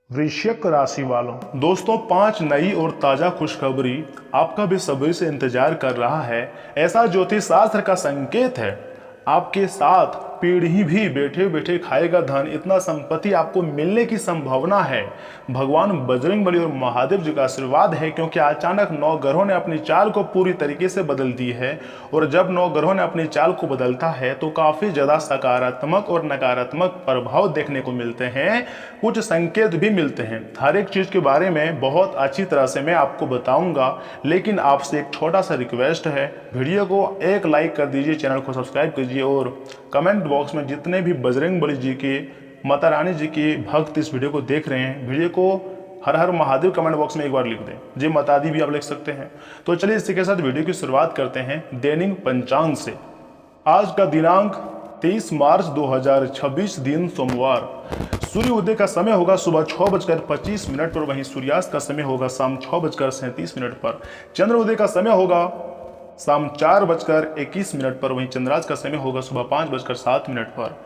वृश्चिक राशि वालों, दोस्तों 5 नई और ताजा खुशखबरी आपका बेसब्री से इंतजार कर रहा है। ऐसा ज्योतिष शास्त्र का संकेत है आपके साथ पीढ़ी भी बैठे बैठे खाएगा धन, इतना संपत्ति आपको मिलने की संभावना है। भगवान बजरंगबली और महादेव जी का आशीर्वाद है, क्योंकि अचानक 9 ग्रहों ने अपनी चाल को पूरी तरीके से बदल दी है। और जब 9 ग्रहों ने अपनी चाल को बदलता है तो काफी ज्यादा सकारात्मक और नकारात्मक प्रभाव देखने को मिलते हैं, कुछ संकेत भी मिलते हैं। हर एक चीज के बारे में बहुत अच्छी तरह से मैं आपको बताऊंगा, लेकिन आपसे एक छोटा सा रिक्वेस्ट है, वीडियो को एक लाइक कर दीजिए, चैनल को सब्सक्राइब कीजिए और कमेंट बॉक्स में जितने भी बजरंगबली जी के, माता रानी जी के भक्त इस वीडियो को देख रहे हैं, वीडियो को हर हर महादेव कमेंट बॉक्स में एक बार लिख दें। जय माता दी भी आप लिख सकते हैं। तो चलिए इसी के साथ वीडियो की शुरुआत करते हैं दैनिक पंचांग से। आज का दिनांक 23 मार्च 2026, दिन सोमवार। सूर्य उदय का समय होगा सुबह 6:25 पर, वहीं सूर्यास्त का समय होगा शाम 6:37 पर। चंद्र उदय का समय होगा शाम 4:21 पर, वहीं चंद्राज का समय होगा सुबह 5:07 पर।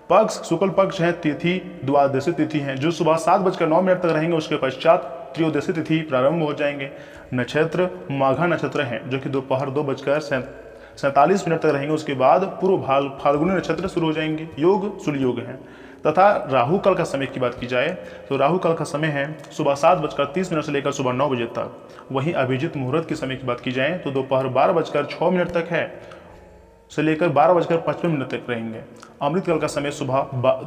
पक्ष शुक्ल पक्ष है, तिथि द्वादशी तिथि है जो सुबह 7:09 तक रहेंगे। उसके पश्चात त्रयोदशी तिथि प्रारंभ हो जाएंगे। नक्षत्र माघा नक्षत्र है जो कि दोपहर 2:47 तक रहेंगे। उसके बाद पूर्व फाल्गुनी नक्षत्र शुरू हो जाएंगे। योग सूर्य योग है। तथा राहु काल का समय की बात की जाए तो राहु काल का समय है सुबह 7:30 से लेकर सुबह 9 बजे तक। वहीं अभिजीत मुहूर्त के समय की बात की जाए तो दोपहर 12:06 तक है से लेकर 12:55 तक रहेंगे। अमृत काल का समय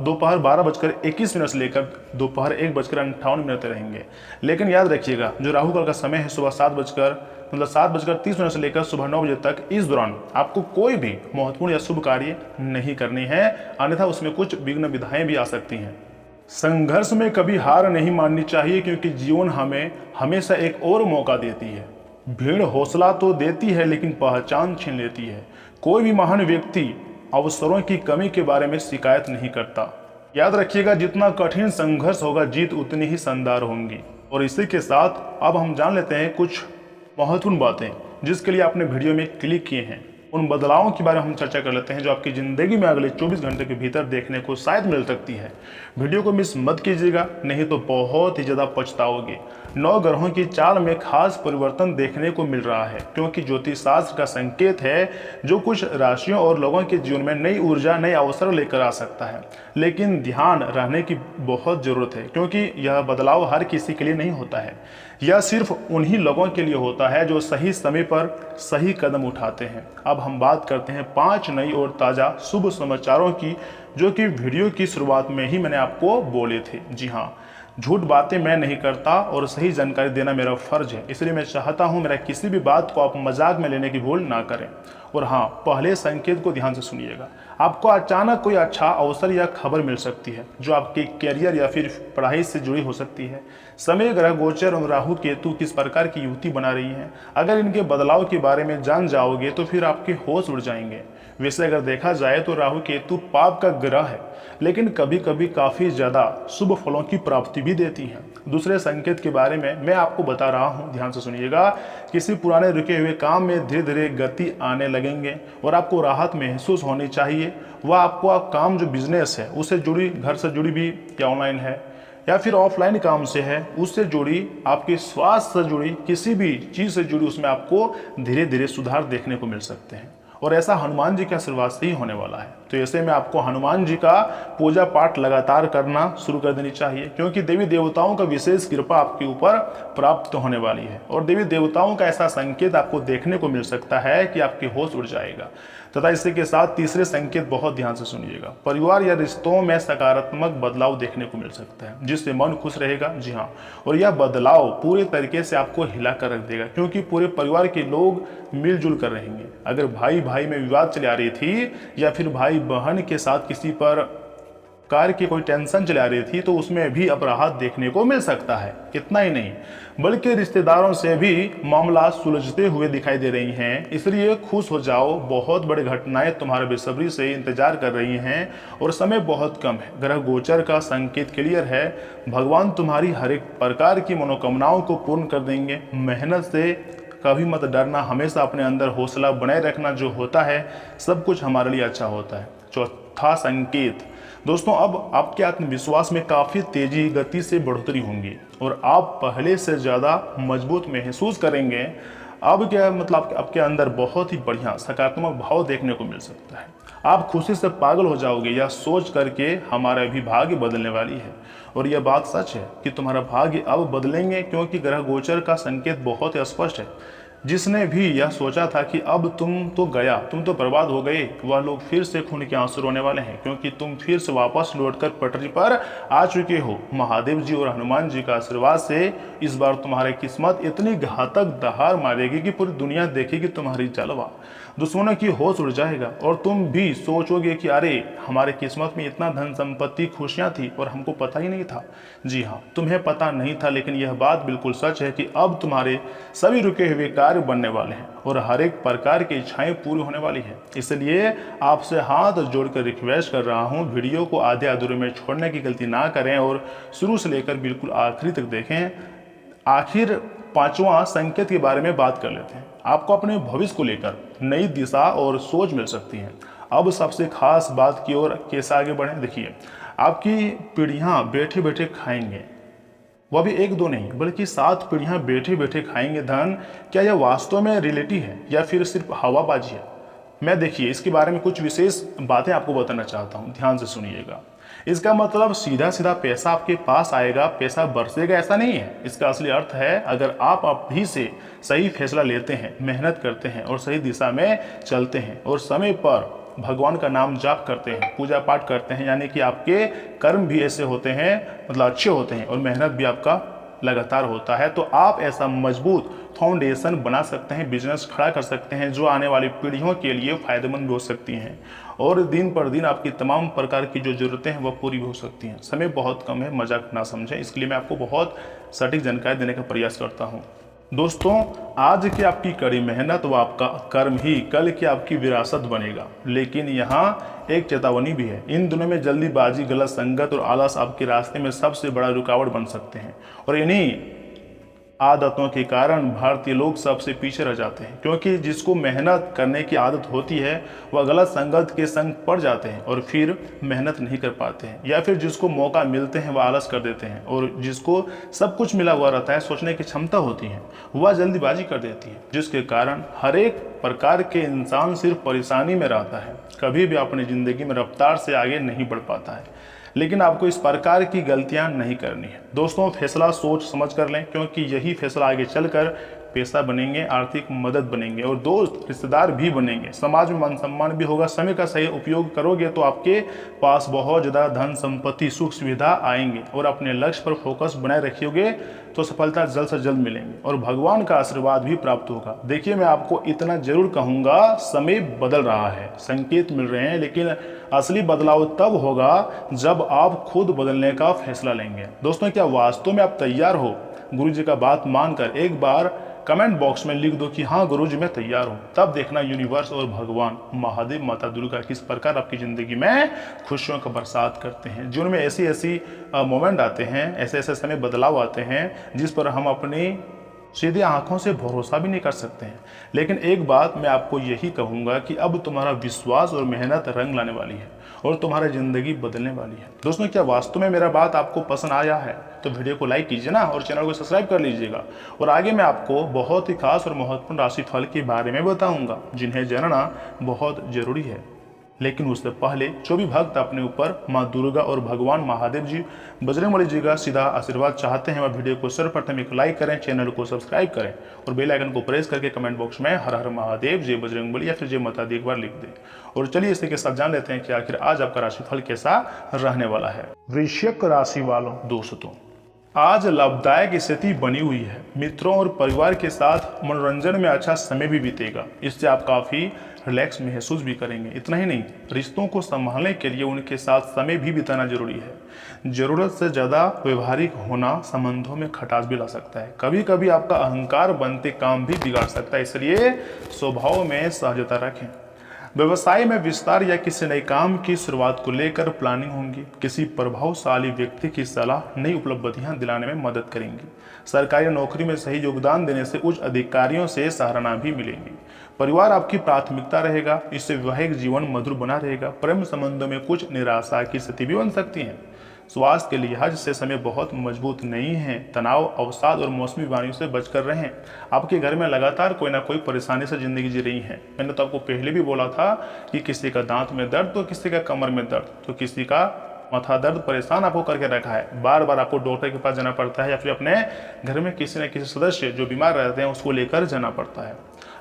दोपहर 12:21 से लेकर दोपहर 1:58 तक रहेंगे। लेकिन याद रखिएगा, जो राहु काल का समय है सुबह 7:30 से लेकर सुबह 9 बजे तक, इस दौरान आपको कोई भी महत्वपूर्ण या शुभ कार्य नहीं करनी है, अन्यथा उसमें कुछ विघ्न विधाएं भी आ सकती हैं। संघर्ष में कभी हार नहीं माननी चाहिए, क्योंकि जीवन हमें हमेशा एक और मौका देती है। भीड़ हौसला तो देती है लेकिन पहचान छीन लेती है। कोई भी महान व्यक्ति अवसरों की कमी के बारे में शिकायत नहीं करता। याद रखिएगा, जितना कठिन संघर्ष होगा जीत उतनी ही शानदार होंगी। और इसी के साथ अब हम जान लेते हैं कुछ महत्वपूर्ण बातें जिसके लिए आपने वीडियो में क्लिक किए हैं। उन बदलावों के बारे में हम चर्चा कर लेते हैं जो आपकी जिंदगी में अगले 24 घंटे के भीतर देखने को शायद मिल सकती है। वीडियो को मिस मत कीजिएगा, नहीं तो बहुत ही ज्यादा पछताओगे। 9 ग्रहों की चाल में खास परिवर्तन देखने को मिल रहा है, क्योंकि ज्योतिष शास्त्र का संकेत है जो कुछ राशियों और लोगों के जीवन में नई ऊर्जा, नए अवसर लेकर आ सकता है। लेकिन ध्यान रहने की बहुत जरूरत है, क्योंकि यह बदलाव हर किसी के लिए नहीं होता है। यह सिर्फ उन्हीं लोगों के लिए होता है जो सही समय पर सही कदम उठाते हैं। अब हम बात करते हैं 5 नई और ताज़ा शुभ समाचारों की, जो कि वीडियो की शुरुआत में ही मैंने आपको बोले थे। जी हाँ, झूठ बातें मैं नहीं करता और सही जानकारी देना मेरा फर्ज है, इसलिए मैं चाहता हूं मेरा किसी भी बात को आप मजाक में लेने की भूल ना करें। और हाँ, पहले संकेत को ध्यान से सुनिएगा। आपको अचानक कोई अच्छा अवसर या खबर मिल सकती है जो आपके कैरियर या फिर पढ़ाई से जुड़ी हो सकती है। समय ग्रह गोचर और राहु केतु किस प्रकार की युति बना रही है, अगर इनके बदलाव के बारे में जान जाओगे तो फिर आपके होश उड़ जाएंगे। वैसे अगर देखा जाए तो राहु केतु पाप का ग्रह है, लेकिन कभी कभी काफी ज्यादा शुभ फलों की प्राप्ति भी देती हैं। दूसरे संकेत के बारे में मैं आपको बता रहा हूं, ध्यान से सुनिएगा। किसी पुराने रुके हुए काम में धीरे धीरे गति आने लगेंगे और आपको राहत महसूस होनी चाहिए। वह आपको काम जो बिजनेस है उससे जुड़ी, घर से जुड़ी भी या ऑनलाइन है या फिर ऑफलाइन काम से है, उससे जुड़ी, आपके स्वास्थ्य से जुड़ी, किसी भी चीज से जुड़ी, उसमें आपको धीरे धीरे सुधार देखने को मिल सकते हैं। और ऐसा हनुमान जी के आशीर्वाद से ही होने वाला है। तो ऐसे में आपको हनुमान जी का पूजा पाठ लगातार करना शुरू कर देनी चाहिए, क्योंकि देवी देवताओं का विशेष कृपा आपके ऊपर प्राप्त होने वाली है। और देवी देवताओं का ऐसा संकेत आपको देखने को मिल सकता है कि आपके होश उड़ जाएगा। तथा इसी के साथ तीसरे संकेत बहुत ध्यान से सुनिएगा। परिवार या रिश्तों में सकारात्मक बदलाव देखने को मिल सकता है, जिससे मन खुश रहेगा। जी हाँ, और यह बदलाव पूरे तरीके से आपको हिला कर रख देगा, क्योंकि पूरे परिवार के लोग मिलजुल कर रहेंगे। अगर भाई भाई में विवाद चली आ रही थी या फिर भाई बहन के साथ किसी पर कार्य की कोई टेंशन चली आ रही थी, तो उसमें भी अब राहत देखने को मिल सकता है। इतना ही नहीं, बल्कि रिश्तेदारों से भी मामला सुलझते हुए दिखाई दे रही हैं। इसलिए खुश हो जाओ, बहुत बड़ी घटनाएं तुम्हारे बेसब्री से इंतजार कर रही हैं और समय बहुत कम है। ग्रह गोचर का संकेत क्लियर है, भगवान तुम्हारी हर एक प्रकार की मनोकामनाओं को पूर्ण कर देंगे। मेहनत से कभी मत डरना, हमेशा अपने अंदर हौसला बनाए रखना। जो होता है सब कुछ हमारे लिए अच्छा होता है। चौथा संकेत, दोस्तों अब आपके आत्मविश्वास में काफ़ी तेजी गति से बढ़ोतरी होंगी और आप पहले से ज़्यादा मजबूत महसूस करेंगे। अब क्या मतलब आपके अंदर बहुत ही बढ़िया सकारात्मक भाव देखने को मिल सकता है। आप खुशी से पागल हो जाओगे यह सोच करके हमारा भी भाग्य बदलने वाली है। और यह बात सच है कि तुम्हारा भाग्य अब बदलेंगे, क्योंकि ग्रह गोचर का संकेत बहुत ही स्पष्ट है। जिसने भी यह सोचा था कि अब तुम तो गया, तुम तो बर्बाद हो गए, वह लोग फिर से खून के आंसू रोने वाले हैं, क्योंकि तुम फिर से वापस लौटकर पटरी पर आ चुके हो। महादेव जी और हनुमान जी का आशीर्वाद से इस बार तुम्हारी किस्मत इतनी घातक दहाड़ मारेगी कि पूरी दुनिया देखेगी तुम्हारी जलवा। दुश्मनों की होश उड़ जाएगा और तुम भी सोचोगे कि अरे हमारे किस्मत में इतना धन संपत्ति खुशियां थी और हमको पता ही नहीं था। जी हाँ, तुम्हें पता नहीं था, लेकिन यह बात बिल्कुल सच है कि अब तुम्हारे सभी रुके हुए कार्य बनने वाले हैं और हर एक प्रकार की इच्छाएं पूरी होने वाली है। इसलिए आपसे हाथ जोड़कर रिक्वेस्ट कर रहा हूँ, वीडियो को आधे अधूरे में छोड़ने की गलती ना करें और शुरू से लेकर बिल्कुल आखिरी तक देखें। आखिर पांचवा संकेत के बारे में बात कर लेते हैं। आपको अपने भविष्य को लेकर नई दिशा और सोच मिल सकती है। अब सबसे खास बात की ओर कैसे आगे बढ़े, देखिए आपकी पीढ़ियां बैठे बैठे खाएंगे, वह भी एक दो नहीं बल्कि 7 पीढ़ियां बैठे बैठे खाएंगे धन। क्या यह वास्तव में रियलिटी है या फिर सिर्फ हवाबाजी है? मैं देखिए इसके बारे में कुछ विशेष बातें आपको बताना चाहता हूँ, ध्यान से सुनिएगा। इसका मतलब सीधा सीधा पैसा आपके पास आएगा, पैसा बरसेगा, ऐसा नहीं है। इसका असली अर्थ है अगर आप अभी से सही फैसला लेते हैं, मेहनत करते हैं और सही दिशा में चलते हैं और समय पर भगवान का नाम जाप करते हैं, पूजा पाठ करते हैं, यानी कि आपके कर्म भी ऐसे होते हैं, मतलब अच्छे होते हैं और मेहनत भी आपका लगातार होता है, तो आप ऐसा मजबूत फाउंडेशन बना सकते हैं, बिजनेस खड़ा कर सकते हैं जो आने वाली पीढ़ियों के लिए फायदेमंद भी हो सकती हैं और दिन पर दिन आपकी तमाम प्रकार की जो जरूरतें हैं वह पूरी भी हो सकती हैं। समय बहुत कम है, मजाक ना समझें, इसके लिए मैं आपको बहुत सटीक जानकारी देने का प्रयास करता हूँ। दोस्तों आज की आपकी कड़ी मेहनत व आपका कर्म ही कल की आपकी विरासत बनेगा, लेकिन यहाँ एक चेतावनी भी है। इन दिनों में जल्दीबाजी, गलत संगत और आलस आपके रास्ते में सबसे बड़ा रुकावट बन सकते हैं और इन्हीं आदतों के कारण भारतीय लोग सबसे पीछे रह जाते हैं, क्योंकि जिसको मेहनत करने की आदत होती है वह गलत संगत के संग पड़ जाते हैं और फिर मेहनत नहीं कर पाते हैं, या फिर जिसको मौका मिलते हैं वह आलस कर देते हैं और जिसको सब कुछ मिला हुआ रहता है, सोचने की क्षमता होती है, वह जल्दीबाजी कर देती है, जिसके कारण हर एक प्रकार के इंसान सिर्फ परेशानी में रहता है, कभी भी अपनी ज़िंदगी में रफ्तार से आगे नहीं बढ़ पाता है। लेकिन आपको इस प्रकार की गलतियां नहीं करनी है। दोस्तों फैसला सोच समझ कर लें, क्योंकि यही फैसला आगे चलकर पैसा बनेंगे, आर्थिक मदद बनेंगे और दोस्त रिश्तेदार भी बनेंगे, समाज में मान सम्मान भी होगा। समय का सही उपयोग करोगे तो आपके पास बहुत ज़्यादा धन संपत्ति सुख सुविधा आएंगे और अपने लक्ष्य पर फोकस बनाए रखियोगे तो सफलता जल्द से जल्द मिलेंगे और भगवान का आशीर्वाद भी प्राप्त होगा। देखिए मैं आपको इतना जरूर कहूँगा, समय बदल रहा है, संकेत मिल रहे हैं, लेकिन असली बदलाव तब होगा जब आप खुद बदलने का फैसला लेंगे। दोस्तों क्या वास्तव में आप तैयार हो? गुरु जी का बात मानकर एक बार कमेंट बॉक्स में लिख दो कि हाँ गुरुजी मैं तैयार हूँ। तब देखना यूनिवर्स और भगवान महादेव माता दुर्गा किस प्रकार आपकी ज़िंदगी में खुशियों का बरसात करते हैं। जीवन में ऐसी ऐसी मोमेंट आते हैं, ऐसे ऐसे समय बदलाव आते हैं जिस पर हम अपनी सीधी आंखों से भरोसा भी नहीं कर सकते हैं। लेकिन एक बात मैं आपको यही कहूँगा कि अब तुम्हारा विश्वास और मेहनत रंग लाने वाली है और तुम्हारी ज़िंदगी बदलने वाली है। दोस्तों क्या वास्तव में मेरा बात आपको पसंद आया है तो वीडियो को लाइक कीजिए ना और चैनल को सब्सक्राइब कर लीजिएगा। और आगे मैं आपको बहुत ही खास और महत्वपूर्ण राशिफल के बारे में बताऊंगा जिन्हें जानना बहुत जरूरी है। लेकिन उससे पहले जो भी भक्त अपने ऊपर माँ दुर्गा और भगवान महादेव जी बजरंगबली जी का सीधा आशीर्वाद चाहते हैं वह वीडियो को सर्वप्रथम एक लाइक करें, चैनल को सब्सक्राइब करें और बेल आइकन को प्रेस करके कमेंट बॉक्स में हर हर महादेव, जय बजरंगबली या फिर जय माता दी एक बार लिख दें। और चलिए इसी के साथ जान लेते हैं कि आखिर आज आपका राशिफल कैसा रहने वाला है। वृश्चिक राशि वालों, दोस्तों आज लाभदायक स्थिति बनी हुई है। मित्रों और परिवार के साथ मनोरंजन में अच्छा समय भी बीतेगा, इससे आप काफ़ी रिलैक्स महसूस भी करेंगे। इतना ही नहीं, रिश्तों को संभालने के लिए उनके साथ समय भी बिताना जरूरी है। ज़रूरत से ज़्यादा व्यवहारिक होना संबंधों में खटास भी ला सकता है। कभी कभी आपका अहंकार बनते काम भी बिगाड़ सकता है, इसलिए स्वभाव में सहजता रखें। व्यवसाय में विस्तार या किसी नए काम की शुरुआत को लेकर प्लानिंग होंगी। किसी प्रभावशाली व्यक्ति की सलाह नई उपलब्धियां दिलाने में मदद करेंगी। सरकारी नौकरी में सही योगदान देने से उच्च अधिकारियों से सराहना भी मिलेगी। परिवार आपकी प्राथमिकता रहेगा, इससे वैवाहिक जीवन मधुर बना रहेगा। प्रेम संबंधों में कुछ निराशा की स्थिति भी बन सकती है। स्वास्थ्य के लिहाज से समय बहुत मजबूत नहीं है। तनाव, अवसाद और मौसमी बीमारियों से बचकर रहें। आपके घर में लगातार कोई ना कोई परेशानी से जिंदगी जी रही है। मैंने तो आपको पहले भी बोला था कि किसी का दांत में दर्द तो किसी का कमर में दर्द तो किसी का माथा दर्द परेशान आपको करके रखा है। बार बार आपको डॉक्टर के पास जाना पड़ता है या फिर अपने घर में किसी न किसी सदस्य जो बीमार रहते हैं उसको लेकर जाना पड़ता है।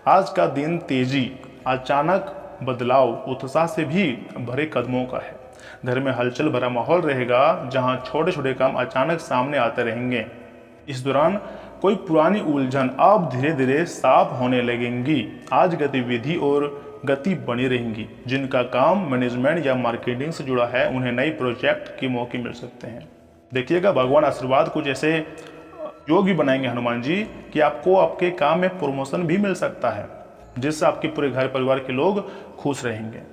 आज का दिन तेजी, अचानक बदलाव, उत्साह से भी भरे कदमों का है। घर में हलचल भरा माहौल रहेगा जहां छोटे छोटे काम अचानक सामने आते रहेंगे। इस दौरान कोई पुरानी उलझन अब धीरे धीरे साफ होने लगेंगी। आज गतिविधि और गति बनी रहेंगी। जिनका काम मैनेजमेंट या मार्केटिंग से जुड़ा है उन्हें नए प्रोजेक्ट के मौके मिल सकते हैं। देखिएगा, भगवान आशीर्वाद कुछ ऐसे योग भी बनाएंगे हनुमान जी कि आपको आपके काम में प्रमोशन भी मिल सकता है, जिससे आपके पूरे घर परिवार के लोग खुश रहेंगे।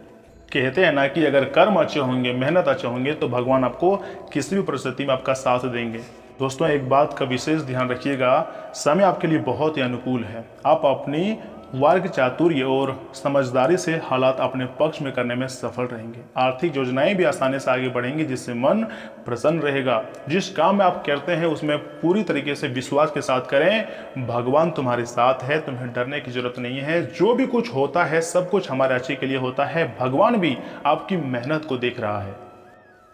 कहते हैं ना कि अगर कर्म अच्छे होंगे, मेहनत अच्छे होंगे तो भगवान आपको किसी भी परिस्थिति में आपका साथ देंगे। दोस्तों, एक बात का विशेष ध्यान रखिएगा, समय आपके लिए बहुत ही अनुकूल है। आप अपनी वार्क चातुर्य और समझदारी से हालात अपने पक्ष में करने में सफल रहेंगे। आर्थिक योजनाएं भी आसानी से आगे बढ़ेंगी, जिससे मन प्रसन्न रहेगा। जिस काम में आप करते हैं उसमें पूरी तरीके से विश्वास के साथ करें। भगवान तुम्हारे साथ है, तुम्हें डरने की जरूरत नहीं है। जो भी कुछ होता है सब कुछ हमारे अच्छे के लिए होता है। भगवान भी आपकी मेहनत को देख रहा है।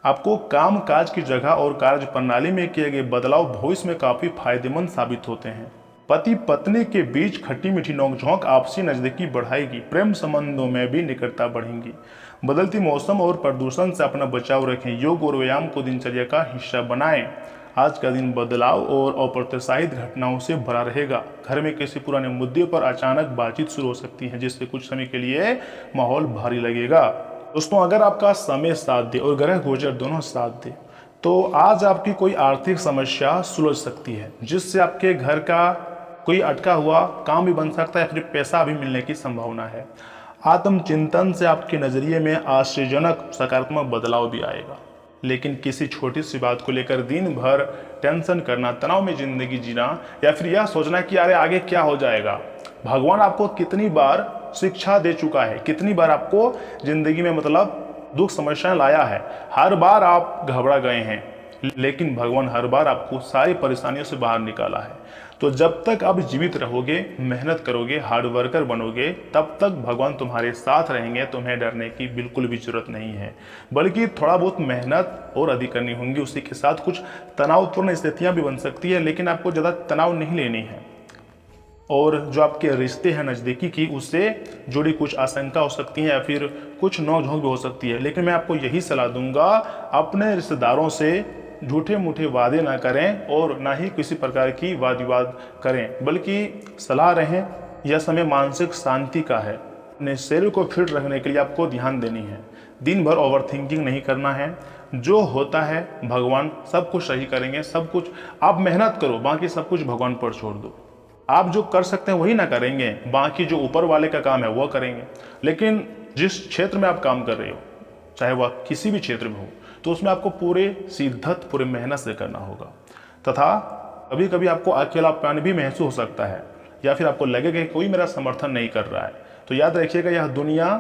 आपको काम काज की जगह और कार्य प्रणाली में किए गए बदलाव भविष्य में काफी फायदेमंद साबित होते हैं। पति पत्नी के बीच खट्टी मीठी नोकझोंक आपसी नजदीकी बढ़ाएगी। प्रेम संबंधों में भी निकटता बढ़ेगी। बदलती मौसम और प्रदूषण से अपना बचाव रखें। योग और व्यायाम को दिनचर्या का हिस्सा बनाएं। आज का दिन बदलाव और अप्रत्याशित घटनाओं से भरा रहेगा। घर में किसी पुराने मुद्दे पर अचानक बातचीत शुरू हो सकती है, जिससे कुछ समय के लिए माहौल भारी लगेगा। दोस्तों, अगर आपका समय साथ दे और ग्रह गोचर दोनों साथ दे तो आज आपकी कोई आर्थिक समस्या सुलझ सकती है, जिससे आपके घर का कोई अटका हुआ काम भी बन सकता है, फिर पैसा भी मिलने की संभावना है। आत्मचिंतन से आपके नजरिए में आश्चर्यजनक सकारात्मक बदलाव भी आएगा। लेकिन किसी छोटी सी बात को लेकर दिन भर टेंशन करना, तनाव में जिंदगी जीना या फिर यह सोचना कि अरे आगे क्या हो जाएगा। भगवान आपको कितनी बार शिक्षा दे चुका है, कितनी बार आपको जिंदगी में दुख समस्याएं लाया है। हर बार आप घबरा गए हैं, लेकिन भगवान हर बार आपको सारी परेशानियों से बाहर निकाला है। तो जब तक आप जीवित रहोगे, मेहनत करोगे, हार्ड वर्कर बनोगे, तब तक भगवान तुम्हारे साथ रहेंगे। तुम्हें डरने की बिल्कुल भी जरूरत नहीं है, बल्कि थोड़ा बहुत मेहनत और अधिक करनी होगी। उसी के साथ कुछ तनावपूर्ण स्थितियां भी बन सकती है, लेकिन आपको ज़्यादा तनाव नहीं लेनी है। और जो आपके रिश्ते हैं नज़दीकी की, उससे जुड़ी कुछ आशंका हो सकती है या फिर कुछ नोकझोंक भी हो सकती है। लेकिन मैं आपको यही सलाह दूंगा, अपने रिश्तेदारों से झूठे मूठे वादे ना करें और ना ही किसी प्रकार की वाद विवाद करें, बल्कि सलाह रहें। यह समय मानसिक शांति का है। अपने शरीर को फिट रखने के लिए आपको ध्यान देनी है। दिन भर ओवरथिंकिंग नहीं करना है। जो होता है भगवान सब कुछ सही करेंगे। सब कुछ आप मेहनत करो, बाकी सब कुछ भगवान पर छोड़ दो। आप जो कर सकते हैं वही ना करेंगे, बाकी जो ऊपर वाले का काम है वो करेंगे। लेकिन जिस क्षेत्र में आप काम कर रहे हो, चाहे वह किसी भी क्षेत्र में हो, तो उसमें आपको पूरे शिद्दत, पूरे मेहनत से करना होगा। तथा कभी कभी आपको अकेलापन भी महसूस हो सकता है, या फिर आपको लगेगा कि कोई मेरा समर्थन नहीं कर रहा है। तो याद रखिएगा, यह दुनिया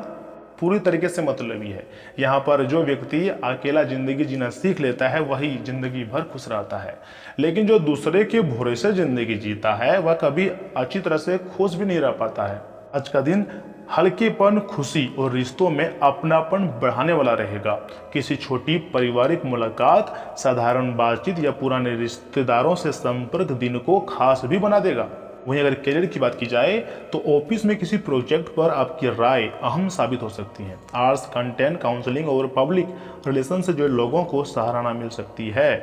पूरी तरीके से मतलबी है। यहाँ पर जो व्यक्ति अकेला जिंदगी जीना सीख लेता है वही जिंदगी भर खुश रहता है। लेकिन जो दूसरे के भरोसे जिंदगी जीता है वह कभी अच्छी तरह से खुश भी नहीं रह पाता है। आज का दिन हल्केपन, खुशी और रिश्तों में अपनापन बढ़ाने वाला रहेगा। किसी छोटी पारिवारिक मुलाकात, साधारण बातचीत या पुराने रिश्तेदारों से संपर्क दिन को खास भी बना देगा। वहीं अगर करियर की बात की जाए तो ऑफिस में किसी प्रोजेक्ट पर आपकी राय अहम साबित हो सकती है। आर्ट्स, कंटेंट, काउंसलिंग और पब्लिक रिलेशन से जुड़े लोगों को सराहना मिल सकती है।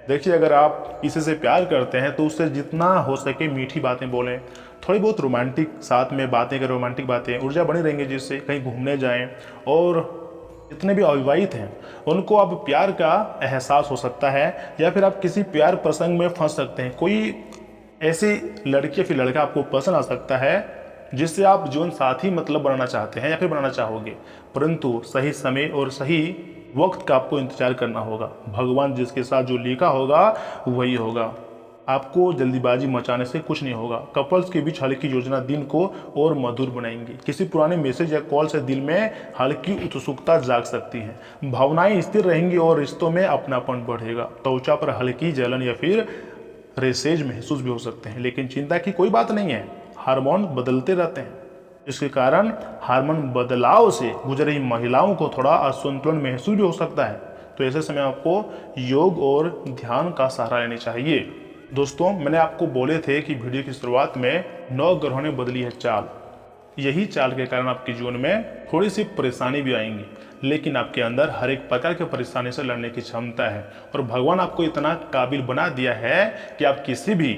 देखिए, अगर आप किसी से प्यार करते हैं तो उससे जितना हो सके मीठी बातें बोलें, थोड़ी बहुत रोमांटिक साथ में बातें करें। रोमांटिक बातें ऊर्जा बनी रहेंगी, जिससे कहीं घूमने जाएं। और जितने भी अविवाहित हैं उनको अब प्यार का एहसास हो सकता है, या फिर आप किसी प्यार प्रसंग में फंस सकते हैं। कोई ऐसी लड़की या फिर लड़का आपको पसंद आ सकता है जिससे आप जीवन साथी मतलब बनाना चाहते हैं या फिर बनाना चाहोगे, परंतु सही समय और सही वक्त का आपको इंतजार करना होगा। भगवान जिसके साथ जो लिखा होगा वही होगा। आपको जल्दीबाजी मचाने से कुछ नहीं होगा। कपल्स के बीच हल्की योजना दिन को और मधुर बनाएंगी। किसी पुराने मैसेज या कॉल से दिल में हल्की उत्सुकता जाग सकती है। भावनाएं स्थिर रहेंगी और रिश्तों में अपनापन बढ़ेगा। त्वचा पर हल्की जलन या फिर रेशेज महसूस भी हो सकते हैं, लेकिन चिंता की कोई बात नहीं है। हार्मोन बदलते रहते हैं, इसके कारण हार्मोन बदलाव से गुजर रही महिलाओं को थोड़ा असंतुलन महसूस भी हो सकता है। तो ऐसे समय आपको योग और ध्यान का सहारा लेना चाहिए। दोस्तों, मैंने आपको बोले थे कि वीडियो की शुरुआत में 9 ग्रहों ने बदली है चाल। यही चाल के कारण आपके जीवन में थोड़ी सी परेशानी भी आएंगी, लेकिन आपके अंदर हर एक प्रकार की परेशानी से लड़ने की क्षमता है और भगवान आपको इतना काबिल बना दिया है कि आप किसी भी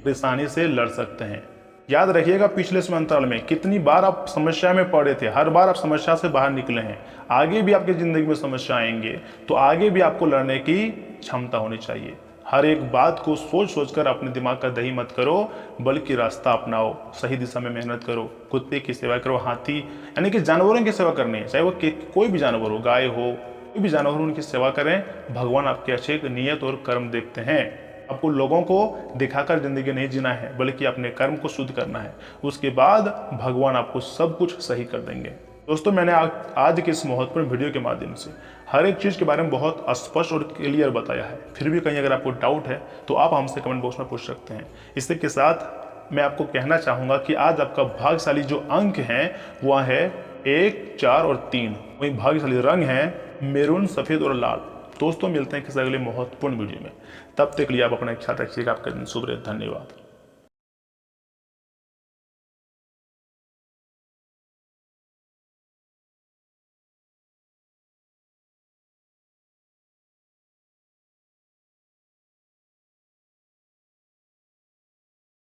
परेशानी से लड़ सकते हैं। याद रखिएगा, पिछले समय अंतराल में कितनी बार आप समस्या में पड़े थे, हर बार आप समस्या से बाहर निकले हैं। आगे भी आपकी जिंदगी में समस्या आएंगे, तो आगे भी आपको लड़ने की क्षमता होनी चाहिए। हर एक बात को सोच सोचकर अपने दिमाग का दही मत करो, बल्कि रास्ता अपनाओ, सही दिशा में मेहनत करो, कुत्ते की सेवा करो, हाथी यानी कि जानवरों की सेवा करनी है, चाहे वो कोई भी जानवर हो, गाय हो, कोई भी जानवर हो, उनकी सेवा करें। भगवान आपके अच्छे नियत और कर्म देखते हैं। आपको लोगों को दिखाकर जिंदगी नहीं जीना है, बल्कि अपने कर्म को शुद्ध करना है। उसके बाद भगवान आपको सब कुछ सही कर देंगे। दोस्तों, मैंने आज के इस महत्वपूर्ण वीडियो के माध्यम से हर एक चीज़ के बारे में बहुत स्पष्ट और क्लियर बताया है। फिर भी कहीं अगर आपको डाउट है तो आप हमसे कमेंट बॉक्स में पूछ सकते हैं। इसी के साथ मैं आपको कहना चाहूँगा कि आज आपका भाग्यशाली जो अंक हैं वह है 1, 4 और 3। वही भाग्यशाली रंग है मैरून, सफ़ेद और लाल। दोस्तों, मिलते हैं किसी अगले महत्वपूर्ण वीडियो में। तब तक के लिए आप अपना ख्याल रखिएगा। आपका दिन शुभ रहे। धन्यवाद।